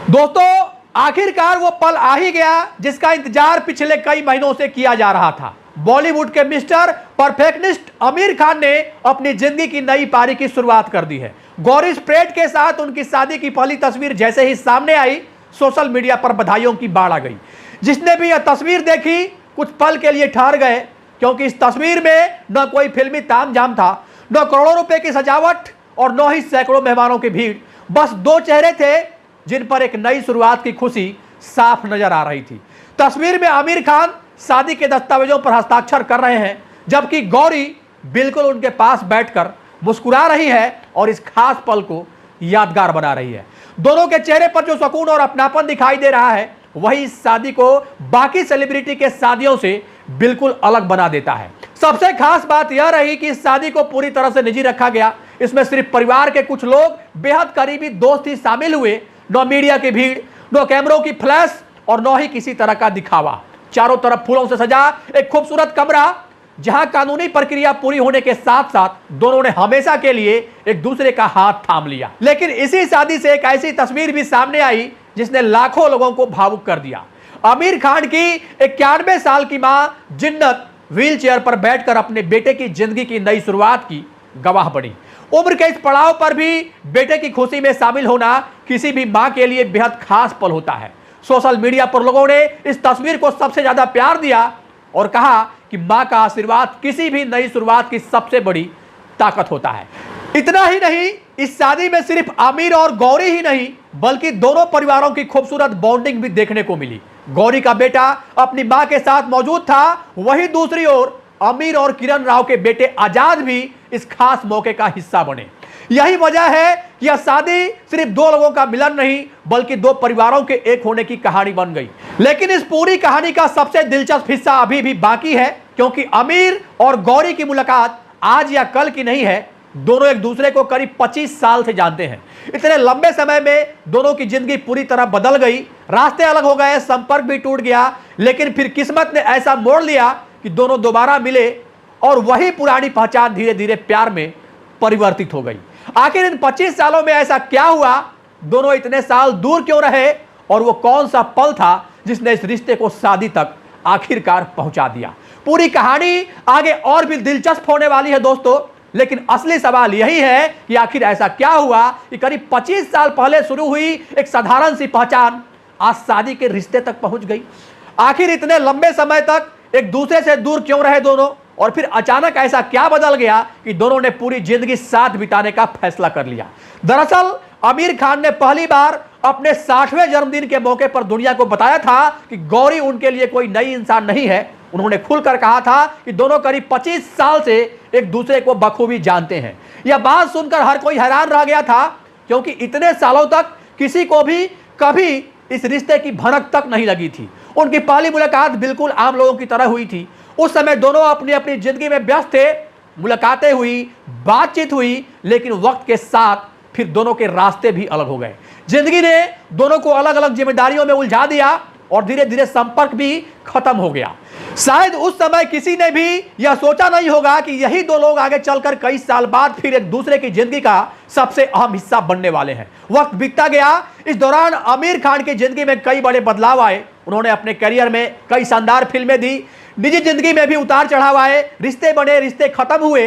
दोस्तों, आखिरकार वो पल आ ही गया जिसका इंतजार पिछले कई महीनों से किया जा रहा था। बॉलीवुड के मिस्टर परफेक्शनिस्ट आमिर खान ने अपनी जिंदगी की नई पारी की शुरुआत कर दी है। गौरी स्प्रेड के साथ उनकी शादी की पहली तस्वीर जैसे ही सामने आई, सोशल मीडिया पर बधाइयों की बाढ़ आ गई। जिसने भी यह तस्वीर देखी कुछ पल के लिए ठहर गए, क्योंकि इस तस्वीर में न कोई फिल्मी तामझाम था, न करोड़ों रुपए की सजावट और न ही सैकड़ों मेहमानों की भीड़। बस दो चेहरे थे जिन पर एक नई शुरुआत की खुशी साफ नजर आ रही थी। तस्वीर में आमिर खान शादी के दस्तावेजों पर हस्ताक्षर कर रहे हैं, जबकि गौरी बिल्कुल उनके पास बैठकर मुस्कुरा रही है और इस खास पल को यादगार बना रही है। दोनों के चेहरे पर जो सुकून और अपनापन दिखाई दे रहा है, वही इस शादी को बाकी सेलिब्रिटी के शादियों से बिल्कुल अलग बना देता है। सबसे खास बात यह रही कि इस शादी को पूरी तरह से निजी रखा गया। इसमें सिर्फ परिवार के कुछ लोग, बेहद करीबी दोस्त ही शामिल हुए। न मीडिया की भीड़, न कैमरों की फ्लैश और न ही किसी तरह का दिखावा। चारों तरफ फूलों से सजा एक खूबसूरत कमरा, जहां कानूनी प्रक्रिया पूरी होने के साथ साथ दोनों ने हमेशा के लिए एक दूसरे का हाथ थाम लिया। लेकिन इसी शादी से एक ऐसी तस्वीर भी सामने आई जिसने लाखों लोगों को भावुक कर दिया। आमिर खान की 91 साल की मां जिन्नत व्हील चेयर पर बैठकर अपने बेटे की जिंदगी की नई शुरुआत की गवाह बनी। उम्र के इस पड़ाव पर भी बेटे की खुशी में शामिल होना किसी भी मां के लिए बेहद खास पल होता है। सोशल मीडिया पर लोगों ने इस तस्वीर को सबसे ज्यादा प्यार दिया और कहा कि मां का आशीर्वाद किसी भी नई शुरुआत की सबसे बड़ी ताकत होता है। इतना ही नहीं, इस शादी में सिर्फ आमिर और गौरी ही नहीं, बल्कि दोनों परिवारों की खूबसूरत बॉन्डिंग भी देखने को मिली। गौरी का बेटा अपनी मां के साथ मौजूद था, वहीं दूसरी ओर आमिर और किरण राव के बेटे आजाद भी इस खास मौके का हिस्सा बने। यही वजह है कि यह शादी सिर्फ दो लोगों का मिलन नहीं, बल्कि दो परिवारों के एक होने की कहानी बन गई। लेकिन इस पूरी कहानी का सबसे दिलचस्प हिस्सा अभी भी बाकी है, क्योंकि आमिर और गौरी की मुलाकात आज या कल की नहीं है। दोनों एक दूसरे को करीब 25 साल से जानते हैं। इतने लंबे समय में दोनों की जिंदगी पूरी तरह बदल गई। रास्ते अलग हो गए, संपर्क भी टूट गया, लेकिन फिर किस्मत ने ऐसा मोड़ लिया कि दोनों दोबारा मिले और वही पुरानी पहचान धीरे धीरे प्यार में परिवर्तित हो गई। आखिर इन 25 सालों में ऐसा क्या हुआ? दोनों इतने साल दूर क्यों रहे? और वो कौन सा पल था जिसने इस रिश्ते को शादी तक आखिरकार पहुंचा दिया? पूरी कहानी आगे और भी दिलचस्प होने वाली है दोस्तों, लेकिन असली सवाल यही है कि आखिर ऐसा क्या हुआ कि करीब 25 साल पहले शुरू हुई एक साधारण सी पहचान आज शादी के रिश्ते तक पहुंच गई। आखिर इतने लंबे समय तक एक दूसरे से दूर क्यों रहे दोनों, और फिर अचानक ऐसा क्या बदल गया कि दोनों ने पूरी जिंदगी साथ बिताने का फैसला कर लिया? दरअसल आमिर खान ने पहली बार अपने 60वें जन्मदिन के मौके पर दुनिया को बताया था कि गौरी उनके लिए कोई नई इंसान नहीं है। उन्होंने खुलकर कहा था कि दोनों करीब 25 साल से एक दूसरे को बखूबी जानते हैं। यह बात सुनकर हर कोई हैरान रह गया था, क्योंकि इतने सालों तक किसी को भी कभी इस रिश्ते की भनक तक नहीं लगी थी। उनकी पहली मुलाकात बिल्कुल आम लोगों की तरह हुई थी। उस समय दोनों अपनी अपनी जिंदगी में व्यस्त थे। मुलाकातें हुई, बातचीत हुई, लेकिन वक्त के साथ फिर दोनों के रास्ते भी अलग हो गए। जिंदगी ने दोनों को अलग अलग जिम्मेदारियों में उलझा दिया और धीरे धीरे संपर्क भी खत्म हो गया। शायद उस समय किसी ने भी यह सोचा नहीं होगा कि यही दो लोग आगे चलकर कई साल बाद फिर एक दूसरे की जिंदगी का सबसे अहम हिस्सा बनने वाले हैं। वक्त बीतता गया। इस दौरान आमिर खान की जिंदगी में कई बड़े बदलाव आए। उन्होंने अपने करियर में कई शानदार फिल्में दी, निजी जिंदगी में भी उतार चढ़ाव आए, रिश्ते बने, रिश्ते खत्म हुए।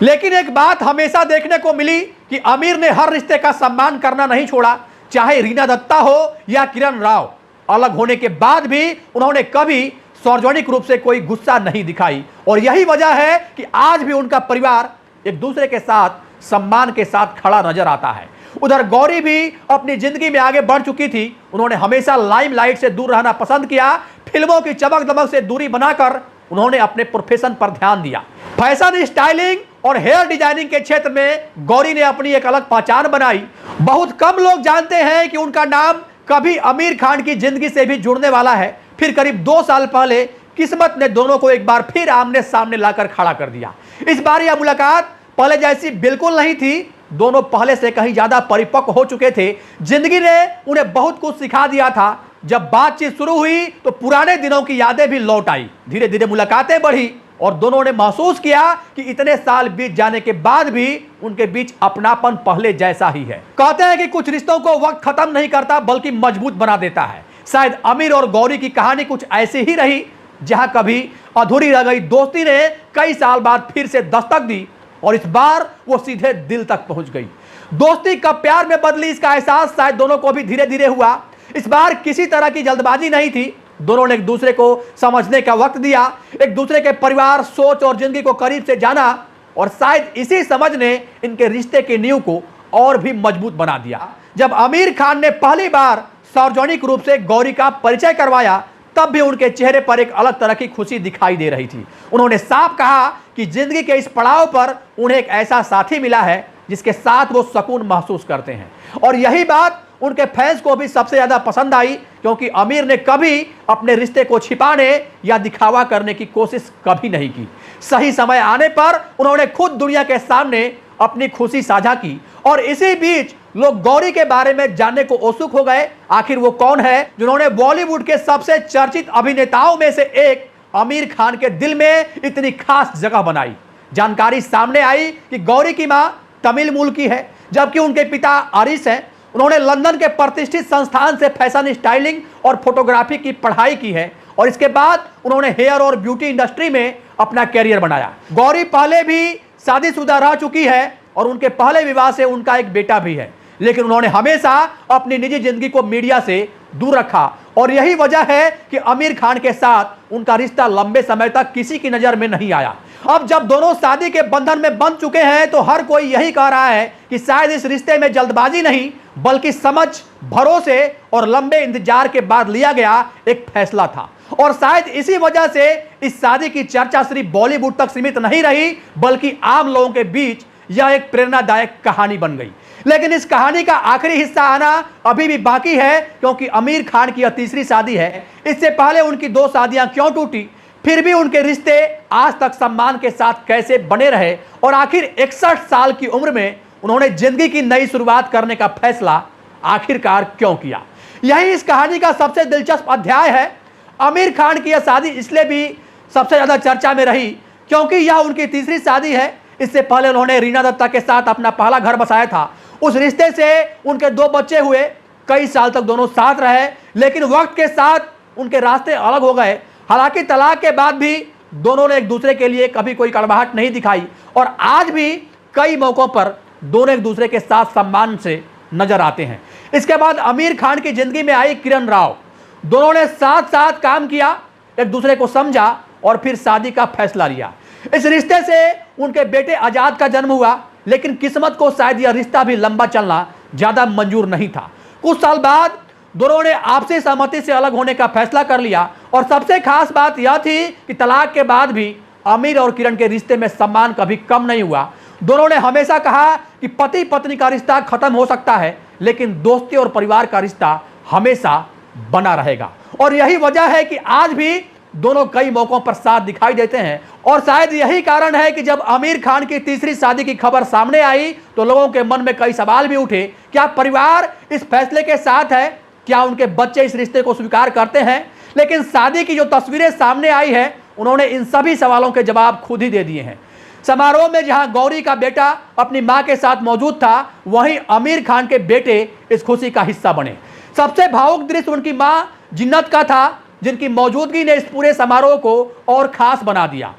लेकिन एक बात हमेशा देखने को मिली कि आमिर ने हर रिश्ते का सम्मान करना नहीं छोड़ा। चाहे रीना दत्ता हो या किरण राव, अलग होने के बाद भी उन्होंने कभी सार्वजनिक रूप से कोई गुस्सा नहीं दिखाई। और यही वजह है कि आज भी उनका परिवार एक दूसरे के साथ सम्मान के साथ खड़ा नजर आता है। उधर गौरी भी अपनी जिंदगी में आगे बढ़ चुकी थी। उन्होंने हमेशा लाइमलाइट से दूर रहना पसंद किया। फिल्मों की चमक दमक से दूरी बनाकर उन्होंने अपने प्रोफेशन पर ध्यान दिया। फैशन, स्टाइलिंग और हेयर डिजाइनिंग के क्षेत्र में गौरी ने अपनी एक अलग पहचान बनाई। बहुत कम लोग जानते हैं कि उनका नाम कभी आमिर खान की जिंदगी से भी जुड़ने वाला है। फिर करीब 2 साल पहले किस्मत ने दोनों को एक बार फिर आमने सामने लाकर खड़ा कर दिया। इस बार यह मुलाकात पहले जैसी बिल्कुल नहीं थी। दोनों पहले से कहीं ज्यादा परिपक्व हो चुके थे। जिंदगी ने उन्हें बहुत कुछ सिखा दिया था। जब बातचीत शुरू हुई तो पुराने दिनों की यादें भी लौट आई। धीरे धीरे मुलाकातें बढ़ी और दोनों ने महसूस किया कि इतने साल बीत जाने के बाद भी उनके बीच अपनापन पहले जैसा ही है। कहते हैं कि कुछ रिश्तों को वक्त खत्म नहीं करता बल्कि मजबूत बना देता है। शायद आमिर और गौरी की कहानी कुछ ऐसी ही रही, जहां कभी अधूरी रह गई दोस्ती ने कई साल बाद फिर से दस्तक दी और इस बार वो सीधे दिल तक पहुंच गई। दोस्ती कब प्यार में बदली, इसका एहसास शायद दोनों को भी धीरे धीरे हुआ। इस बार किसी तरह की जल्दबाजी नहीं थी। दोनों ने एक दूसरे को समझने का वक्त दिया, एक दूसरे के परिवार, सोच और जिंदगी को करीब से जाना और शायद इसी समझ ने इनके रिश्ते की नींव को और भी मजबूत बना दिया। जब आमिर खान ने पहली बार सार्वजनिक रूप से गौरी का परिचय करवाया, तब भी उनके चेहरे पर एक अलग तरह की खुशी दिखाई दे रही थी। उन्होंने साफ कहा कि जिंदगी के इस पड़ाव पर उन्हें एक ऐसा साथी मिला है जिसके साथ वो सुकून महसूस करते हैं। और यही बात उनके फैंस को भी सबसे ज्यादा पसंद आई, क्योंकि आमिर ने कभी अपने रिश्ते को छिपाने या दिखावा करने की कोशिश कभी नहीं की। सही समय आने पर उन्होंने खुद दुनिया के सामने अपनी खुशी साझा की और इसी बीच लोग गौरी के बारे में जानने को उत्सुक हो गए। आखिर वो कौन है जिन्होंने बॉलीवुड के सबसे चर्चित अभिनेताओं में से एक आमिर खान के दिल में इतनी खास जगह बनाई। जानकारी सामने आई कि गौरी की मां तमिल मूल की है, जबकि उनके पिता आरिश हैं। उन्होंने लंदन के प्रतिष्ठित संस्थान से फैशन स्टाइलिंग और फोटोग्राफी की पढ़ाई की है और इसके बाद उन्होंने हेयर और ब्यूटी इंडस्ट्री में अपना कैरियर बनाया। गौरी पहले भी शादीशुदा रह चुकी है और उनके पहले विवाह से उनका एक बेटा भी है, लेकिन उन्होंने हमेशा अपनी निजी जिंदगी को मीडिया से दूर रखा और यही वजह है कि आमिर खान के साथ उनका रिश्ता लंबे समय तक किसी की नजर में नहीं आया। अब जब दोनों शादी के बंधन में बंध चुके हैं तो हर कोई यही कह रहा है कि शायद इस रिश्ते में जल्दबाजी नहीं बल्कि समझ, भरोसे और लंबे इंतजार के बाद लिया गया एक फैसला था। और शायद इसी वजह से इस शादी की चर्चा सिर्फ बॉलीवुड तक सीमित नहीं रही बल्कि आम लोगों के बीच यह एक प्रेरणादायक कहानी बन गई। लेकिन इस कहानी का आखिरी हिस्सा आना अभी भी बाकी है, क्योंकि आमिर खान की यह तीसरी शादी है। इससे पहले उनकी 2 शादियां क्यों टूटी, फिर भी उनके रिश्ते आज तक सम्मान के साथ कैसे बने रहे और आखिर 61 साल की उम्र में उन्होंने जिंदगी की नई शुरुआत करने का फैसला आखिरकार क्यों किया, यही इस कहानी का सबसे दिलचस्प अध्याय है। आमिर खान की यह शादी इसलिए भी सबसे ज्यादा चर्चा में रही क्योंकि यह उनकी तीसरी शादी है। इससे पहले उन्होंने रीना दत्ता के साथ अपना पहला घर बसाया था। उस रिश्ते से उनके 2 बच्चे हुए, कई साल तक दोनों साथ रहे, लेकिन वक्त के साथ उनके रास्ते अलग हो गए। हालांकि तलाक के बाद भी दोनों ने एक दूसरे के लिए कभी कोई कड़वाहट नहीं दिखाई और आज भी कई मौकों पर दोनों एक दूसरे के साथ सम्मान से नजर आते हैं। इसके बाद आमिर खान की जिंदगी में आई किरण राव। दोनों ने साथ साथ काम किया, एक दूसरे को समझा और फिर शादी का फैसला लिया। इस रिश्ते से उनके बेटे आजाद का जन्म हुआ, लेकिन किस्मत को शायद यह रिश्ता भी लंबा चलना ज्यादा मंजूर नहीं था। कुछ साल बाद दोनों ने आपसी सहमति से अलग होने का फैसला कर लिया और सबसे खास बात यह थी कि तलाक के बाद भी आमिर और किरण के रिश्ते में सम्मान कभी कम नहीं हुआ। दोनों ने हमेशा कहा कि पति पत्नी का रिश्ता खत्म हो सकता है, लेकिन दोस्ती और परिवार का रिश्ता हमेशा बना रहेगा। और यही वजह है कि आज भी दोनों कई मौकों पर साथ दिखाई देते हैं। और शायद यही कारण है कि जब आमिर खान की तीसरी शादी की खबर सामने आई तो लोगों के मन में कई सवाल भी उठे। क्या परिवार इस फैसले के साथ है? क्या उनके बच्चे इस रिश्ते को स्वीकार करते हैं? लेकिन शादी की जो तस्वीरें सामने आई है, उन्होंने इन सभी सवालों के जवाब खुद ही दे दिए हैं। समारोह में जहां गौरी का बेटा अपनी मां के साथ मौजूद था, वहीं आमिर खान के बेटे इस खुशी का हिस्सा बने। सबसे भावुक दृश्य उनकी मां जिन्नत का था, जिनकी मौजूदगी ने इस पूरे समारोह को और खास बना दिया।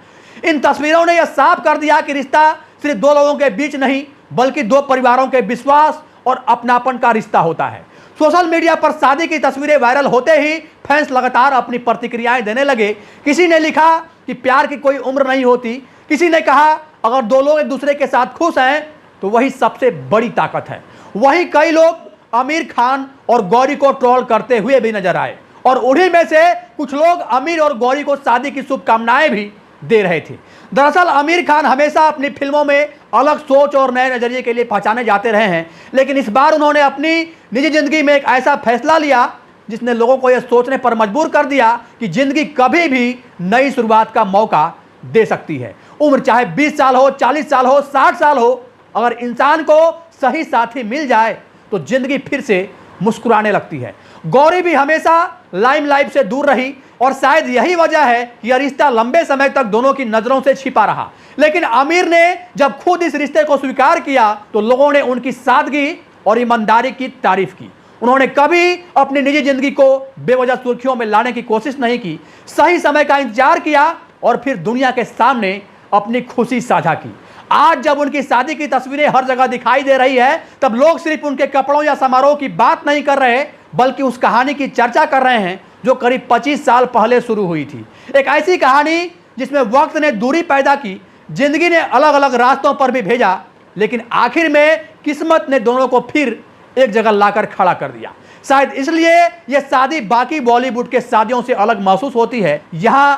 इन तस्वीरों ने यह साफ कर दिया कि रिश्ता सिर्फ 2 लोगों के बीच नहीं बल्कि 2 परिवारों के विश्वास और अपनापन का रिश्ता होता है। सोशल मीडिया पर शादी की तस्वीरें वायरल होते ही फैंस लगातार अपनी प्रतिक्रियाएं देने लगे। किसी ने लिखा कि प्यार की कोई उम्र नहीं होती, किसी ने कहा अगर 2 लोग एक दूसरे के साथ खुश हैं तो वही सबसे बड़ी ताकत है। वहीं कई लोग आमिर खान और गौरी को ट्रोल करते हुए भी नजर आए और उन्हीं में से कुछ लोग आमिर और गौरी को शादी की शुभकामनाएं भी दे रहे थे। दरअसल आमिर खान हमेशा अपनी फिल्मों में अलग सोच और नए नजरिए के लिए पहचाने जाते रहे हैं, लेकिन इस बार उन्होंने अपनी निजी जिंदगी में एक ऐसा फैसला लिया जिसने लोगों को यह सोचने पर मजबूर कर दिया कि जिंदगी कभी भी नई शुरुआत का मौका दे सकती है। उम्र चाहे 20 साल हो, 40 साल हो, 60 साल हो, अगर इंसान को सही साथी मिल जाए तो जिंदगी फिर से मुस्कुराने लगती है। गौरी भी हमेशा लाइमलाइट से दूर रही, और शायद यही वजह है कि यह रिश्ता लंबे समय तक दोनों की नजरों से छिपा रहा। लेकिन आमिर ने जब खुद इस रिश्ते को स्वीकार किया तो लोगों ने उनकी सादगी और ईमानदारी की तारीफ की। उन्होंने कभी अपनी निजी जिंदगी को बेवजह सुर्खियों में लाने की कोशिश नहीं की, सही समय का इंतजार किया और फिर दुनिया के सामने अपनी खुशी साझा की। आज जब उनकी शादी की तस्वीरें हर जगह दिखाई दे रही है, तब लोग सिर्फ उनके कपड़ों या समारोह की बात नहीं कर रहे, बल्कि उस कहानी की चर्चा कर रहे हैं जो करीब 25 साल पहले शुरू हुई थी। एक ऐसी कहानी जिसमें वक्त ने दूरी पैदा की, जिंदगी ने अलग अलग रास्तों पर भी भेजा, लेकिन आखिर में किस्मत ने दोनों को फिर एक जगह लाकर खड़ा कर दिया। शायद इसलिए यह शादी बाकी बॉलीवुड के शादियों से अलग महसूस होती है। यहां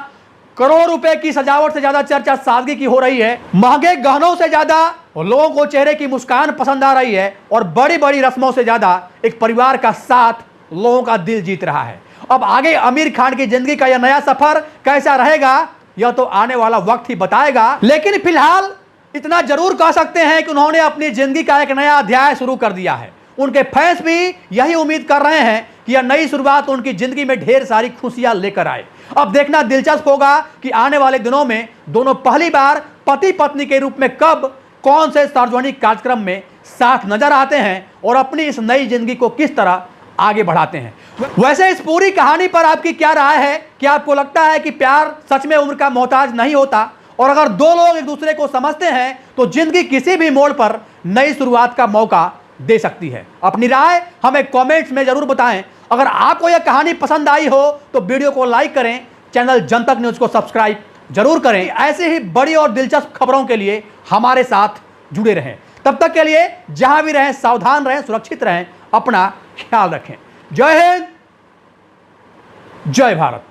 करोड़ रुपए की सजावट से ज्यादा चर्चा सादगी की हो रही है, महंगे गहनों से ज्यादा लोगों को चेहरे की मुस्कान पसंद आ रही है, और बड़ी बड़ी रस्मों से ज्यादा एक परिवार का साथ लोगों का दिल जीत रहा है। अब आगे आमिर खान की जिंदगी का यह नया सफर कैसा रहेगा, यह तो आने वाला वक्त ही बताएगा। लेकिन फिलहाल इतना जरूर कह सकते हैं कि उन्होंने अपनी जिंदगी का एक नया अध्याय शुरू कर दिया है। उनके फैंस भी यही उम्मीद कर रहे हैं कि यह नई शुरुआत उनकी जिंदगी में ढेर सारी खुशियां लेकर आए। अब देखना दिलचस्प होगा कि आने वाले दिनों में दोनों पहली बार पति पत्नी के रूप में कब कौन से सार्वजनिक कार्यक्रम में साथ नजर आते हैं और अपनी इस नई जिंदगी को किस तरह आगे बढ़ाते हैं। वैसे इस पूरी कहानी पर आपकी क्या राय है? क्या आपको लगता है कि प्यार सच में उम्र का मोहताज नहीं होता, और अगर दो लोग एक दूसरे को समझते हैं तो जिंदगी किसी भी मोड़ पर नई शुरुआत का मौका दे सकती है? अपनी राय हमें कमेंट्स में जरूर बताएं। अगर आपको यह कहानी पसंद आई हो तो वीडियो को लाइक करें, चैनल जनतक न्यूज को सब्सक्राइब जरूर करें। ऐसे ही बड़ी और दिलचस्प खबरों के लिए हमारे साथ जुड़े रहें। तब तक के लिए जहां भी रहें सावधान रहें, सुरक्षित रहें, अपना ख्याल रखें। जय हिंद, जय भारत।